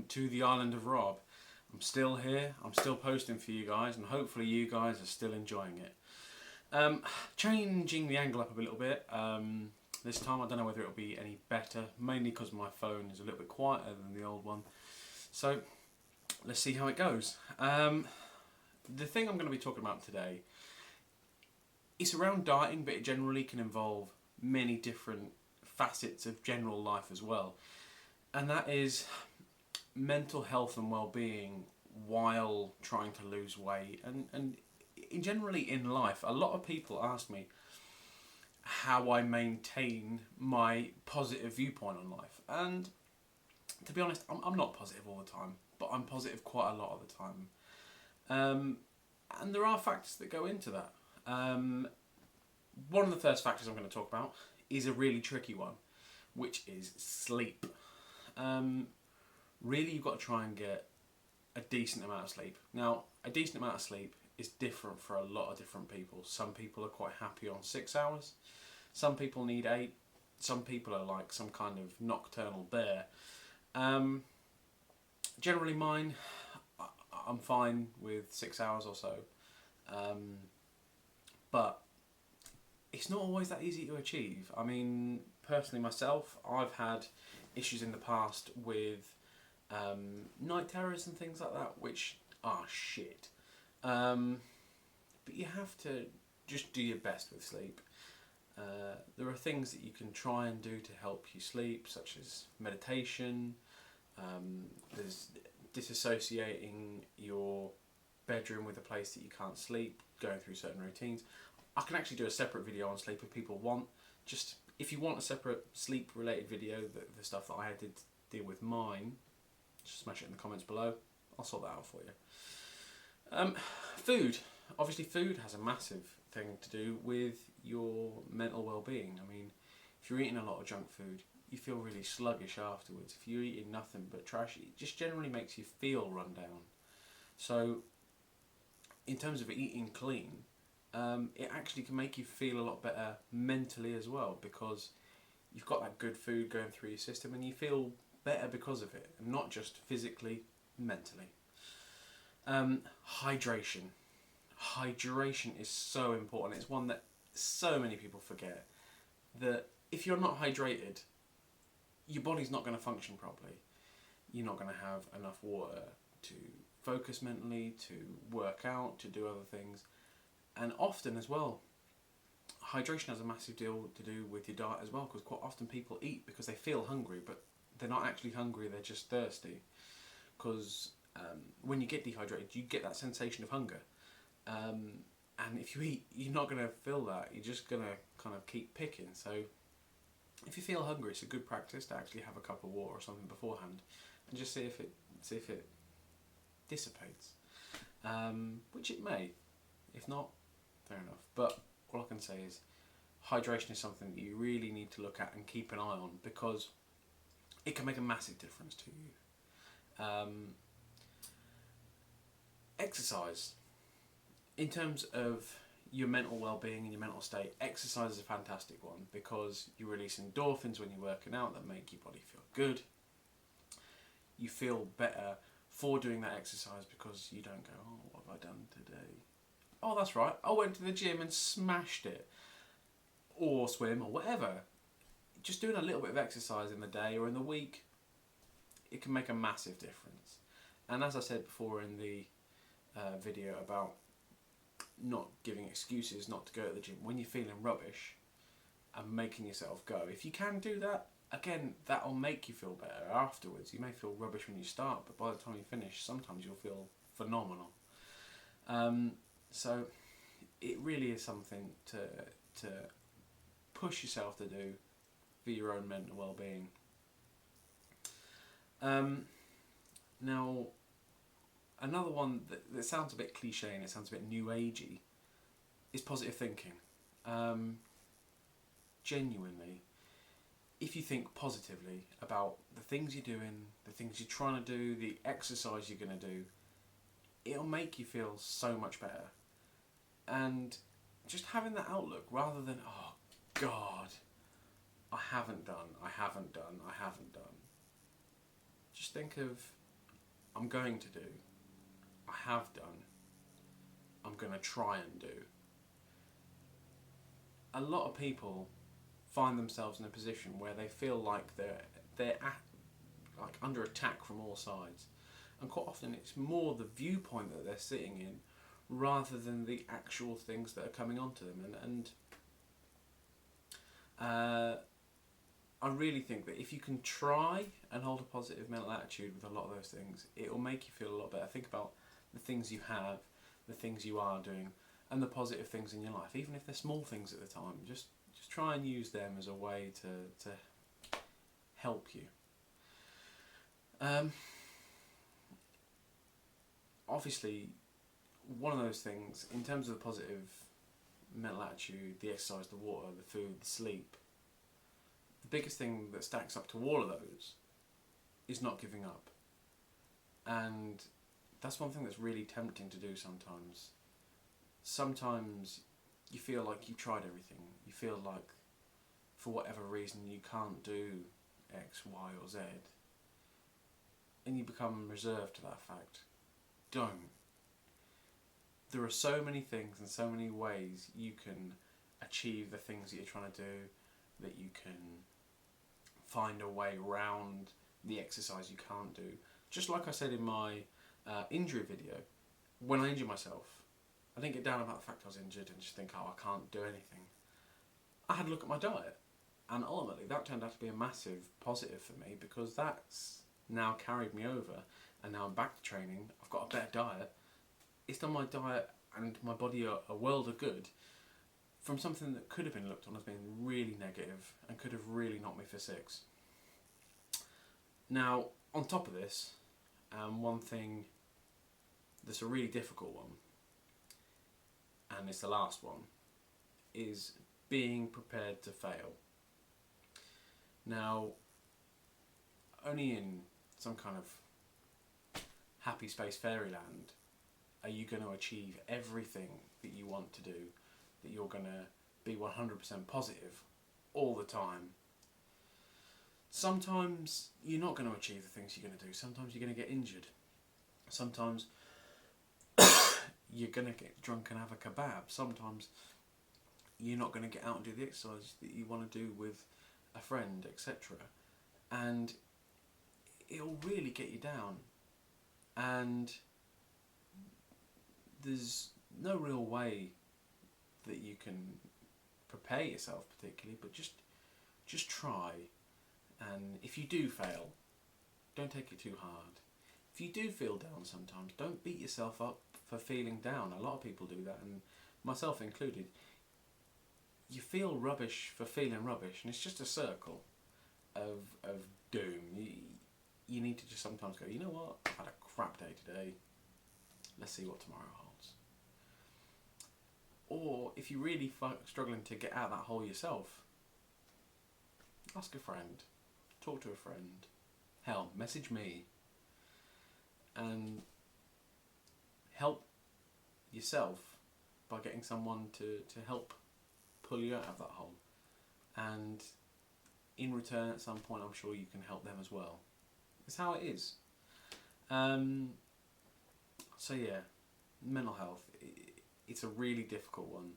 to the island of Rob. I'm still here, I'm still posting for you guys, and hopefully you guys are still enjoying it. Changing the angle up a little bit. This time I don't know whether it'll be any better, mainly because my phone is a little bit quieter than the old one. So let's see how it goes. The thing I'm going to be talking about today is around dieting, but it generally can involve many different facets of general life as well. And that is mental health and well-being while trying to lose weight. And generally in life, a lot of people ask me how I maintain my positive viewpoint on life. And to be honest, I'm not positive all the time, but I'm positive quite a lot of the time. And there are factors that go into that. One of the first factors I'm going to talk about is a really tricky one, which is sleep. Really, you've got to try and get a decent amount of sleep. Now, a decent amount of sleep is different for a lot of different people. Some people are quite happy on 6 hours. Some people need 8. Some people are like some kind of nocturnal bear. Generally mine, I'm fine with 6 hours or so. But it's not always that easy to achieve. I mean, personally myself, I've had issues in the past with night terrors and things like that, which are shit. But you have to just do your best with sleep. There are things that you can try and do to help you sleep, such as meditation. There's disassociating your bedroom with a place that you can't sleep, going through certain routines. I can actually do a separate video on sleep if people want. Just if you want a separate sleep related video, the stuff that I did deal with mine, just smash it in the comments below. I'll sort that out for you. Food. Obviously food has a massive thing to do with your mental well-being. I mean, if you're eating a lot of junk food, you feel really sluggish afterwards. If you're eating nothing but trash, it just generally makes you feel run down. So in terms of eating clean, it actually can make you feel a lot better mentally as well, because you've got that good food going through your system and you feel better because of it, and not just physically, mentally. Hydration. Hydration is so important. It's one that so many people forget, that if you're not hydrated, your body's not going to function properly. You're not going to have enough water to focus mentally, to work out, to do other things. And often as well, hydration has a massive deal to do with your diet as well, because quite often people eat because they feel hungry, but they're not actually hungry, they're just thirsty. Because when you get dehydrated, you get that sensation of hunger. And if you eat, you're not going to feel that, you're just going to kind of keep picking. So if you feel hungry, it's a good practice to actually have a cup of water or something beforehand and just see if it dissipates, which it may. If not, fair enough. But all I can say is hydration is something that you really need to look at and keep an eye on, because it can make a massive difference to you. Exercise. In terms of your mental well-being and your mental state, exercise is a fantastic one, because you release endorphins when you're working out that make your body feel good. You feel better for doing that exercise, because you don't go, oh, what have I done today? Oh, that's right, I went to the gym and smashed it. Or swim, or whatever. Just doing a little bit of exercise in the day or in the week, it can make a massive difference. And as I said before in the video about not giving excuses not to go to the gym, when you're feeling rubbish and making yourself go, if you can do that, again, that'll make you feel better afterwards. You may feel rubbish when you start, but by the time you finish, sometimes you'll feel phenomenal. So it really is something to push yourself to do for your own mental well-being. Now, another one that sounds a bit cliche and it sounds a bit new agey is positive thinking. Genuinely, if you think positively about the things you're doing, the things you're trying to do, the exercise you're going to do, it'll make you feel so much better. And just having that outlook, rather than, oh God, I haven't done. Just think of I'm going to do, I have done, I'm going to try and do. A lot of people find themselves in a position where they feel like they're like under attack from all sides, and quite often it's more the viewpoint that they're sitting in rather than the actual things that are coming onto them. And I really think that if you can try and hold a positive mental attitude with a lot of those things, it will make you feel a lot better. Think about the things you have, the things you are doing, and the positive things in your life, even if they're small things at the time. Just try and use them as a way to help you. Obviously, one of those things, in terms of the positive mental attitude, the exercise, the water, the food, the sleep, the biggest thing that stacks up to all of those is not giving up. And that's one thing that's really tempting to do sometimes. Sometimes you feel like you've tried everything. You feel like for whatever reason you can't do X, Y or Z. And you become reserved to that fact. Don't. There are so many things and so many ways you can achieve the things that you're trying to do, that you can find a way around the exercise you can't do. Just like I said in my injury video, when I injured myself, I didn't get down about the fact I was injured and just think, oh, I can't do anything. I had a look at my diet, and ultimately that turned out to be a massive positive for me, because that's now carried me over, and now I'm back to training. I've got a better diet. It's done my diet and my body a world of good from something that could have been looked on as being really negative and could have really knocked me for six. Now, on top of this, one thing that's a really difficult one, and it's the last one, is being prepared to fail. Now, only in some kind of happy space fairyland are you going to achieve everything that you want to do, that you're going to be 100% positive all the time. Sometimes you're not going to achieve the things you're going to do. Sometimes you're going to get injured. Sometimes you're going to get drunk and have a kebab. Sometimes you're not going to get out and do the exercise that you want to do with a friend, etc. And it'll really get you down. And there's no real way that you can prepare yourself particularly, but just try. And if you do fail, don't take it too hard. If you do feel down sometimes, don't beat yourself up for feeling down. A lot of people do that, and myself included. You feel rubbish for feeling rubbish, and it's just a circle of doom. You need to just sometimes go, you know what, I've had a crap day today. Let's see what tomorrow holds. Or if you're really struggling to get out of that hole yourself, ask a friend, talk to a friend, hell, message me, and help yourself by getting someone to help pull you out of that hole. And in return, at some point, I'm sure you can help them as well. It's how it is. So yeah, mental health, it's a really difficult one,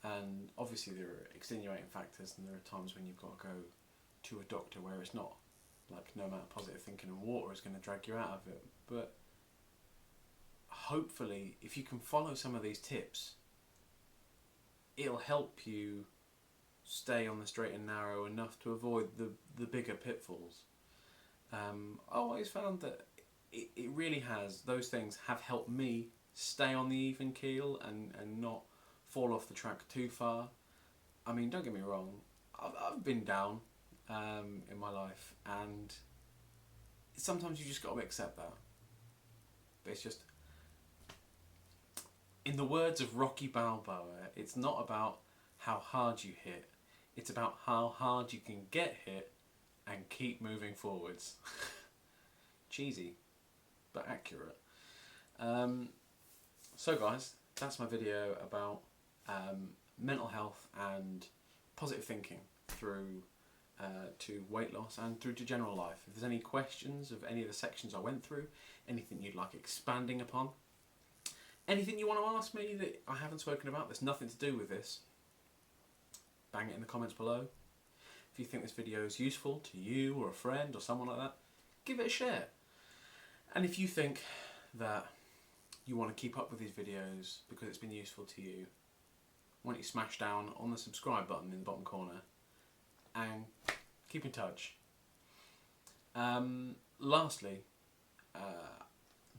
and obviously there are extenuating factors, and there are times when you've got to go to a doctor where it's not like no amount of positive thinking and water is going to drag you out of it. But hopefully, if you can follow some of these tips, it'll help you stay on the straight and narrow enough to avoid the bigger pitfalls. I always found that it really has, those things have helped me stay on the even keel and not fall off the track too far. I mean, don't get me wrong, I've been down in my life, and sometimes you just got to accept that. But it's just, in the words of Rocky Balboa, it's not about how hard you hit, it's about how hard you can get hit and keep moving forwards. Cheesy, but accurate. So guys, that's my video about mental health and positive thinking through to weight loss and through to general life. If there's any questions of any of the sections I went through, anything you'd like expanding upon, anything you want to ask me that I haven't spoken about that's nothing to do with this, bang it in the comments below. If you think this video is useful to you or a friend or someone like that, give it a share. And if you think that you want to keep up with these videos because it's been useful to you, why don't you smash down on the subscribe button in the bottom corner and keep in touch. Lastly,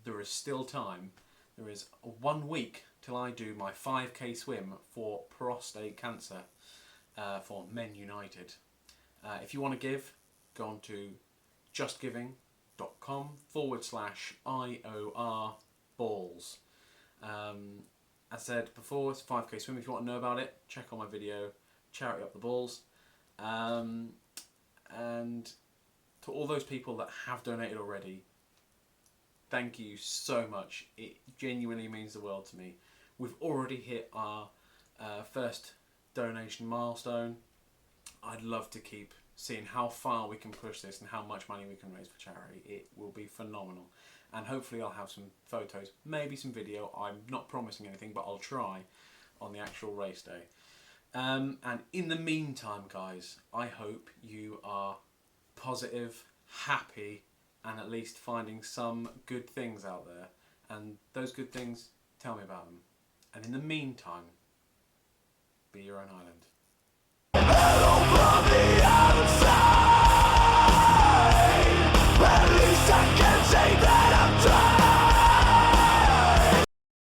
there is still time. There is 1 week till I do my 5k swim for prostate cancer for Men United. If you want to give, go on to justgiving.com/IOR balls. As I said before, it's a 5k swim. If you want to know about it, check on my video, Charity Up the Balls. And to all those people that have donated already, thank you so much. It genuinely means the world to me. We've already hit our first donation milestone. I'd love to keep seeing how far we can push this and how much money we can raise for charity. It will be phenomenal. And hopefully I'll have some photos, maybe some video. I'm not promising anything, but I'll try on the actual race day. And in the meantime, guys, I hope you are positive, happy, and at least finding some good things out there. And those good things, tell me about them. And in the meantime, be your own island. Hello from the outside. At least I can say that I'm trying.